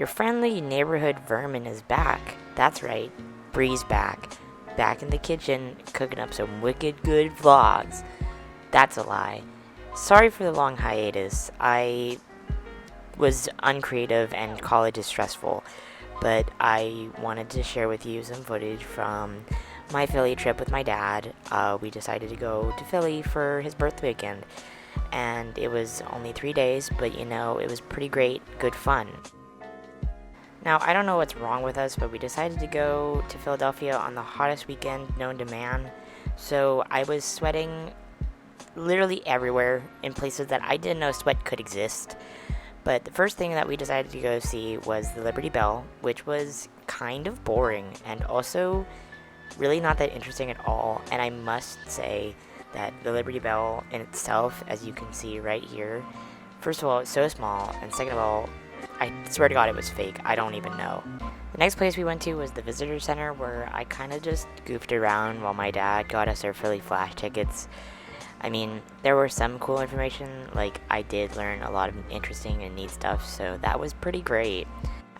Your friendly neighborhood vermin is back. That's right, Bree's back. Back in the kitchen, cooking up some wicked good vlogs. That's a lie. Sorry for the long hiatus. I was uncreative and college is stressful, but I wanted to share with you some footage from my Philly trip with my dad. We decided to go to Philly for his birthday weekend, and it was only 3 days, but it was pretty great, good fun. Now, I don't know what's wrong with us, but we decided to go to Philadelphia on the hottest weekend known to man. So I was sweating literally everywhere in places that I didn't know sweat could exist. But the first thing that we decided to go see was the Liberty Bell, which was kind of boring and also really not that interesting at all. And I must say that the Liberty Bell in itself, as you can see right here, first of all, it's so small, and second of all, I swear to God it was fake. I don't even know. The next place we went to was the Visitor Center, where I kind of just goofed around while my dad got us our Philly Flash tickets. I mean, there were some cool information, like I did learn a lot of interesting and neat stuff, so that was pretty great.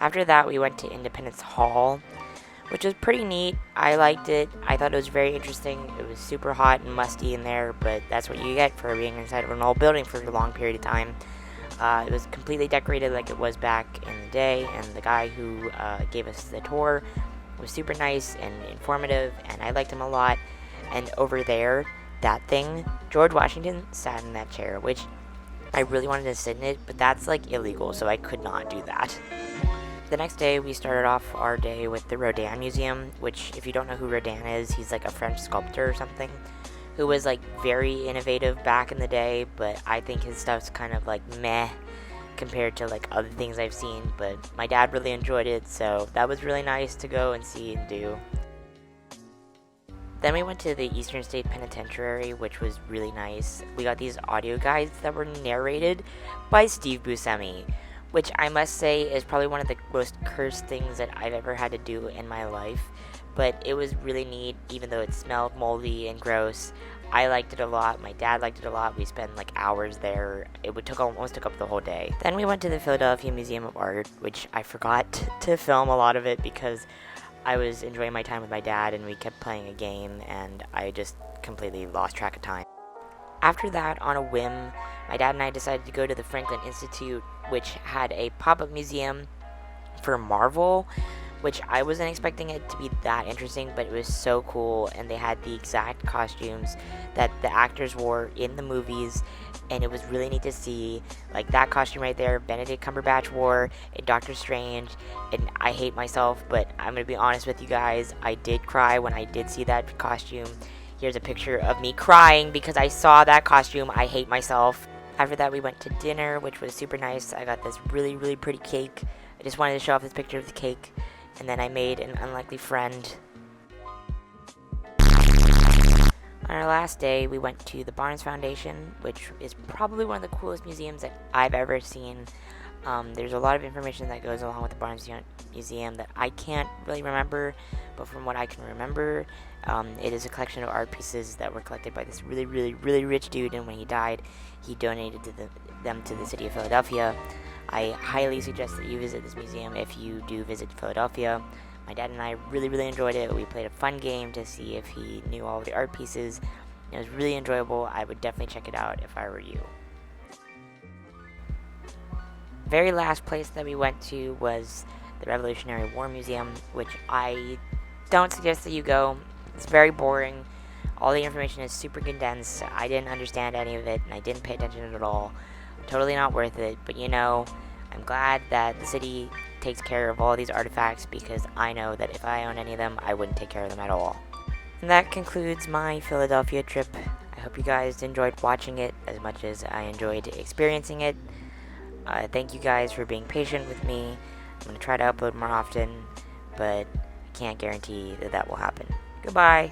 After that, we went to Independence Hall, which was pretty neat. I liked it. I thought it was very interesting. It was super hot and musty in there, but that's what you get for being inside of an old building for a long period of time. It was completely decorated like it was back in the day, and the guy who gave us the tour was super nice and informative, and I liked him a lot. And over there, that thing, George Washington sat in that chair, which I really wanted to sit in it, but that's like illegal, so I could not do that. The next day, we started off our day with the Rodin Museum, which, if you don't know who Rodin is, he's like a French sculptor or something, who was like very innovative back in the day, but I think his stuff's kind of like meh compared to like other things I've seen, but my dad really enjoyed it, so that was really nice to go and see and do. Then we went to the Eastern State Penitentiary, which was really nice. We got these audio guides that were narrated by Steve Buscemi, which I must say is probably one of the most cursed things that I've ever had to do in my life. But it was really neat, even though it smelled moldy and gross. I liked it a lot. My dad liked it a lot. We spent like hours there. Almost took up the whole day. Then we went to the Philadelphia Museum of Art, which I forgot to film a lot of it because I was enjoying my time with my dad and we kept playing a game and I just completely lost track of time. After that, on a whim, my dad and I decided to go to the Franklin Institute, which had a pop-up museum for Marvel, which I wasn't expecting it to be that interesting, but it was so cool, and they had the exact costumes that the actors wore in the movies, and it was really neat to see. Like that costume right there, Benedict Cumberbatch wore in Doctor Strange, and I hate myself, but I'm going to be honest with you guys, I did cry when I did see that costume. Here's a picture of me crying because I saw that costume. I hate myself. After that, we went to dinner, which was super nice. I got this really, really pretty cake. I just wanted to show off this picture of the cake. And then I made an unlikely friend. On our last day, we went to the Barnes Foundation, which is probably one of the coolest museums that I've ever seen. There's a lot of information that goes along with the Barnes Museum that I can't really remember, but from what I can remember, it is a collection of art pieces that were collected by this really, really, really rich dude, and when he died, he donated them to the city of Philadelphia. I highly suggest that you visit this museum if you do visit Philadelphia. My dad and I really, really enjoyed it. We played a fun game to see if he knew all of the art pieces. It was really enjoyable. I would definitely check it out if I were you. Very last place that we went to was the Revolutionary War Museum, which I don't suggest that you go. It's very boring. All the information is super condensed. I didn't understand any of it, and I didn't pay attention at all. Totally not worth it, but I'm glad that the city takes care of all these artifacts because I know that if I owned any of them, I wouldn't take care of them at all. And that concludes my Philadelphia trip. I hope you guys enjoyed watching it as much as I enjoyed experiencing it. Thank you guys for being patient with me. I'm going to try to upload more often, but I can't guarantee that will happen. Goodbye.